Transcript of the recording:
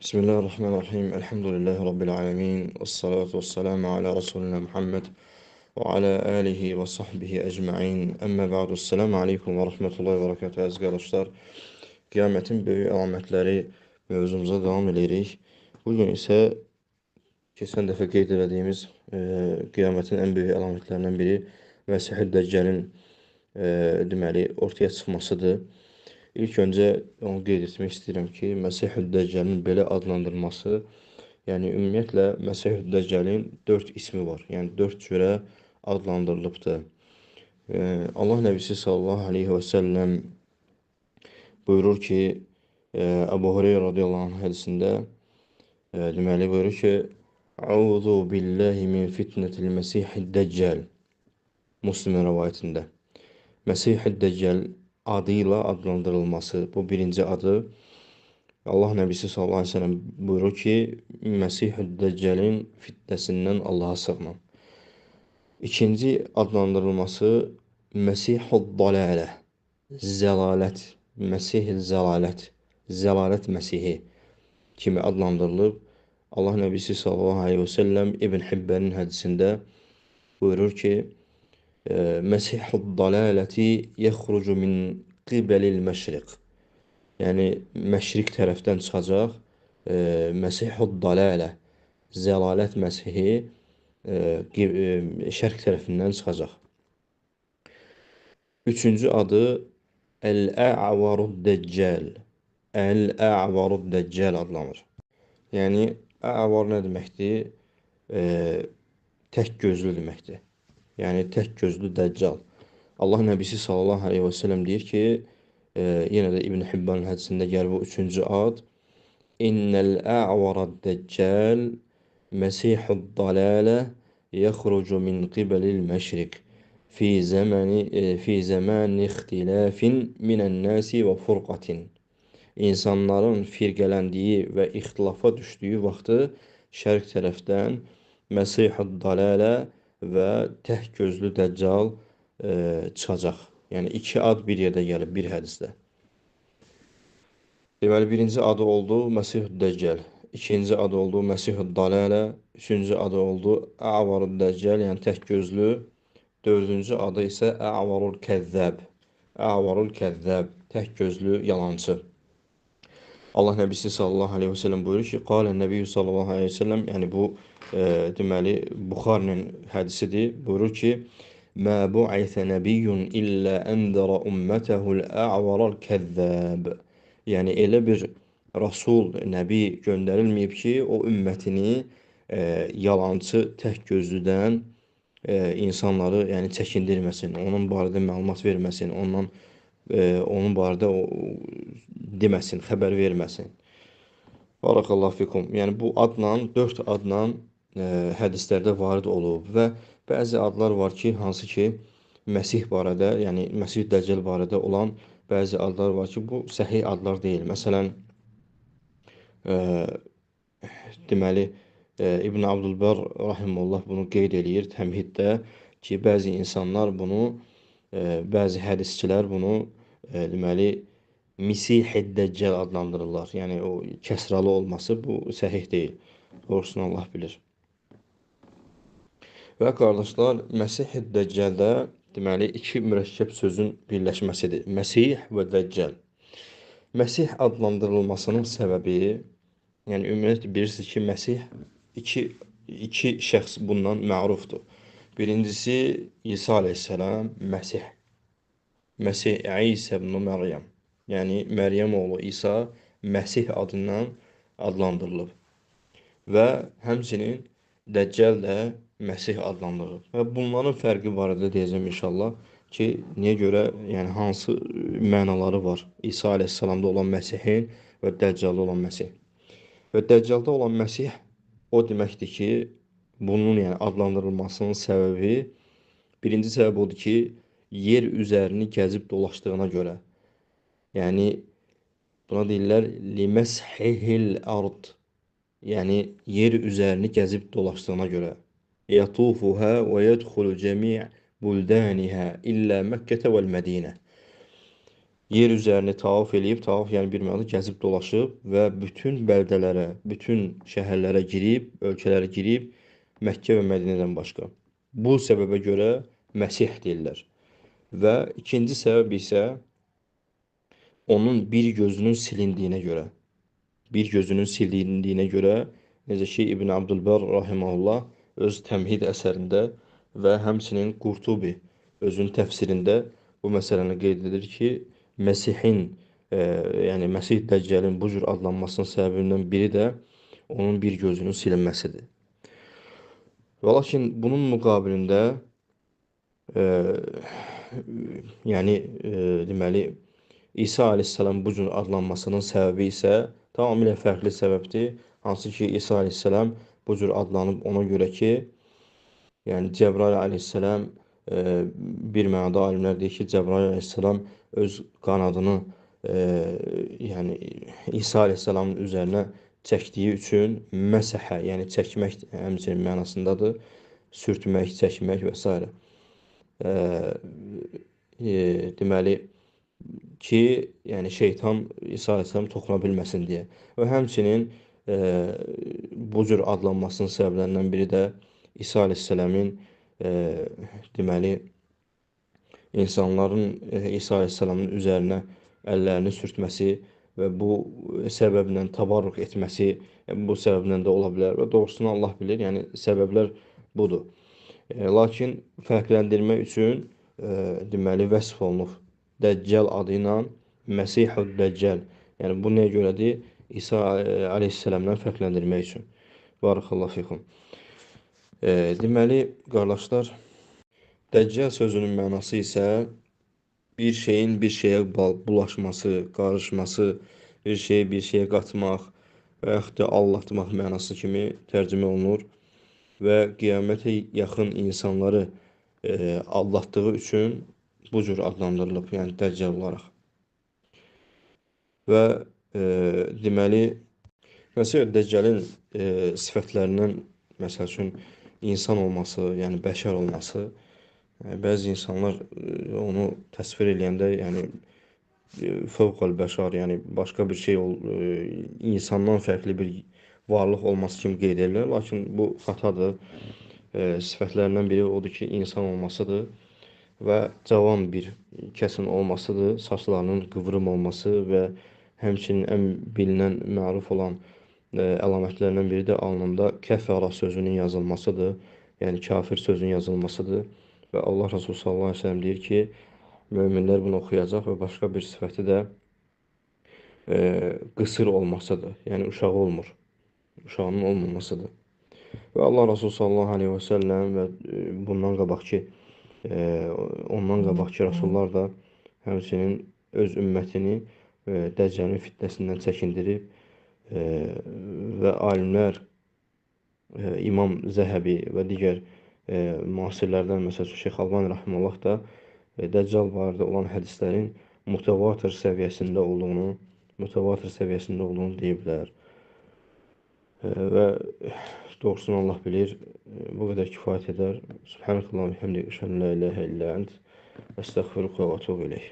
Bismillahirrahmanirrahim. Elhamdülillahi Rabbil alemin. Vessalatu vesselamu ala Resulina Muhammed ve ala alihi ve sahbihi ecma'in. Əmmə ba'du. Esselamu aleykum və rahmetullahi və barakatuhu. Əziz qardaşlar, qiyamətin böyük əlamətləri mövzumuza davam edirik. Bugün isə keçən dəfə qeyd etdiyimiz qiyamətin ən böyük əlamətlərindən biri Məsih-i Dəccəlin deməli ortaya çıxmasıdır. İlk öncə onu qeyd etmək istəyirəm ki, Məsih-i Dəccəlin belə adlandırılması, yəni ümumiyyətlə Məsih-i Dəccəlin 4 ismi var. Yəni 4 cürə adlandırılıbdır. Allah Nəbisi sallallahu aleyhi və səlləm buyurur ki, Əbu Hüreyra radiyallahu anh hədisində deməli buyurur ki, Əuzu billahi min fitnetil Məsih-i Dəccəl. Müslim rəvayətində. Məsih-i Dəccəl adı ilə adlandırılması, bu birinci adı. Allah Nəbisi sallallahu aleyhi ve sellem buyurur ki, Məsih-i Dəccəlin fitnəsindən Allaha sığınım. İkinci adlandırılması Məsih-i Dalalə, zəlalət, Məsih-i zəlalət, zəlalət Məsihi kimi adlandırılıb. Allah Nəbisi sallallahu aleyhi ve sellem İbn Hibbənin hədisində buyurur ki, Məsih-i dalaləti yəxrucu min qibəlil məşriq. Yəni, məşriq tərəfdən çıxacaq Məsih-i dalalə, zəlalət Məsihi şərq tərəfindən çıxacaq. Üçüncü adı Əl-Ə'varud Dəccəl. Əl-Ə'varud Dəccəl adlanır. Yəni, ə'var nə deməkdir? Tək gözlü deməkdir. Yəni, tək gözlü Dəccal. Allah Nəbisi sallallahu aleyhi və səlləm deyir ki, yenə də İbn Hibbanın hədisində gəlir bu üçüncü ad. İnnəl ə'varad Dəccal Məsihud dalalə yəxrucu min qibəlil məşriq fi zəməni ixtilafin minən nəsi və furqatin. İnsanların firqələndiyi və ixtilafa düşdüyü vaxtı şərq tərəfdən Məsihud dalalə və tək gözlü Dəccal çıxacaq. Yəni, iki ad bir yerdə gəlib, bir hədisdə. Deməli, birinci adı oldu Məsih-i Dəccəl, ikinci adı oldu Məsih-i Dalalə, üçüncü adı oldu Ə'varud Dəccəl, yəni tək gözlü, dördüncü adı isə Ə'varul Kəzzəb, Ə'varul Kəzzəb, tək gözlü yalancı. Allah Nəbisi sallallahu aleyhi və səlləm buyurur ki, Qalə Nəbiyyü sallallahu aleyhi və səlləm, yəni bu deməli Buxarinin hədisidir, buyurur ki, Mə bu'aytə nəbiyyun illə əndərə ümmətəhul ə'varal kəzzəb. Yəni elə bir Rasul, Nəbi göndərilməyib ki, o ümmətini yalancı tək gözlüdən insanları yəni çəkindirməsin, onun barədə məlumat verməsin, onun barədə deməsin, xəbər verməsin. Barakallahu fikum. Yəni bu adla, 4 adla hədislərdə varid olub və bəzi adlar var ki, hansı ki Məsih barədə, yəni Məsih Dəccəl barədə olan bəzi adlar var ki, bu səhih adlar deyil. Məsələn, deməli İbn Abdülbər rahimehullah bunu qeyd eləyir təmhiddə ki, bəzi insanlar bunu, bəzi hədisçilər bunu deməli Misih-i Dəccəl adlandırırlar. Yəni o kəsralı olması bu səhih deyil. Doğrusunu Allah bilir. Və qardaşlar, Məsih-i Dəccəldə deməli iki mürəkkəb sözün birləşməsidir. Məsih və Dəccəl. Məsih adlandırılmasının səbəbi, yəni ümumiyyətlə bilirsiniz ki, Məsih iki şəxs bundan mərufdur. Birincisi İsa aleyhissalam, Məsih. Məsih İsa ibn Məryəm. Yəni Məryəm oğlu İsa Məsih adından adlandırılıb. Və həmçinin Dəccəl də Məsih adlandırılır. Və bunların fərqi barədə deyəcəm inşallah ki, niyə görə, yəni hansı mənaları var İsa aleyhissalamda olan Məsihin və Dəccalda olan Məsih. Və Dəccalda olan Məsih o deməkdir ki, bunun yəni adlandırılmasının səbəbi, birinci səbəb odur ki, yer üzərini gəzib dolaşdığına görə. Yəni buna deyirlər liməshihil ard. Yəni yer üzərini gəzib dolaşdığına görə. Yatufuha və yədxulu cəmi' buldanihə illə Məkkətə vəl-Mədinə. yer üzərini tavaf eləyib, tavaf yəni bir mənada gəzib dolaşıb və bütün bəldələrə, bütün şəhərlərə girib, ölkələrə girib, Məkkə və Mədinədən başqa. Bu səbəbə görə Məsih deyirlər. Və ikinci səbəb isə onun bir gözünün silindiyinə görə. Bir gözünün sildiyinə görə, necə ki İbn Abdülbər rahimehullah öz Təmhid əsərində və həmçinin Qurtubi özünün təfsirində bu məsələni qeyd edir ki, Məsihin, yəni Məsih Dəccalin bu cür adlanmasının səbəbindən biri də onun bir gözünün silinməsidir. Və lakin bunun müqabilində e, yəni deməli İsa əleyhissalam bu cür adlanmasının səbəbi isə tamamilə fərqli səbəbdir. Hansı ki İsa əleyhissalam bu cür adlanıb ona görə ki, yəni Cəbrail əleyhissalam bir mənada alimlər deyir ki, Cəbrail əleyhissalam öz qanadını yəni İsa əleyhissalamın üzərinə çəkdiyi üçün məsəhə, yəni çəkmək həmçinin mənasındadır. Sürtmək, çəkmək və s. Deməli ki, yəni şeytan İsa əleyhissalam toxuna bilməsin deyə. Və həmçinin bu cür adlanmasının səbəblərindən biri də İsa əleyhissalamın deməli insanların İsa əleyhissalamın üzərinə əllərini sürtməsi və bu səbəblə təbarrük etməsi bu səbəblə də ola bilər və doğrusunu Allah bilir. Yəni səbəblər budur. Lakin fərqləndirmək üçün deməli vəsf olunub Dəccal adı ilə Məsihud Dəccal. Yəni bu nəyə görədir? İsa əleyhissalamdan fərqləndirmək üçün. Barakallahu fikum. Deməli, qardaşlar, Dəccal sözünün mənası isə bir şeyin bir şeyə bulaşması, qarışması, bir şeyi bir şeyə qatmaq və yaxud da aldatmaq mənası kimi tərcümə olunur və qiyamətə yaxın insanları aldatdığı üçün bu cür adlandırılıb, yəni Dəccal olaraq. Və deməli, məsələn, Dəccalin sifətlərindən, məsəl üçün, insan olması, yəni bəşər olması, bəzi insanlar onu təsvir edəndə, yəni fövqəl-bəşər, yəni başqa bir şey insandan fərqli bir varlıq olması kimi qeyd edirlər. Lakin bu xatadır. Sifətlərindən biri odur ki, insan olmasıdır və cavan bir kəsin olmasıdır, saçlarının qıvrım olması və həmçinin ən bilinən, məruf olan əlamətlərindən biri də alnında kəfəra sözünün yazılmasıdır, yəni kafir sözünün yazılmasıdır və Allah Resulü sallallahu aleyhi ve sellem deyir ki, möminlər bunu oxuyacaq və başqa bir sifəti də qısır olmasıdır, yəni uşağı olmur, uşağının olmamasıdır. Və Allah Resulü sallallahu aleyhi ve sellem və bundan qabaqki ondan qabaqki Rasullar da həmçinin öz ümmətini Dəccalin fitnəsindən çəkindirib və alimlər İmam Zəhəbi və digər müasirlərdən, məsələn, Şeyx Albani rəhməhullah da Dəccal barədə olan hədislərin mütəvatir səviyyəsində olduğunu deyiblər. Və doğrusunu Allah bilir, bu qədər kifayət edər. Subhanəkallahumma və bihamdik, əşhədu an la ilahə illə ənt, əstəğfiruka və etûbu ileyh.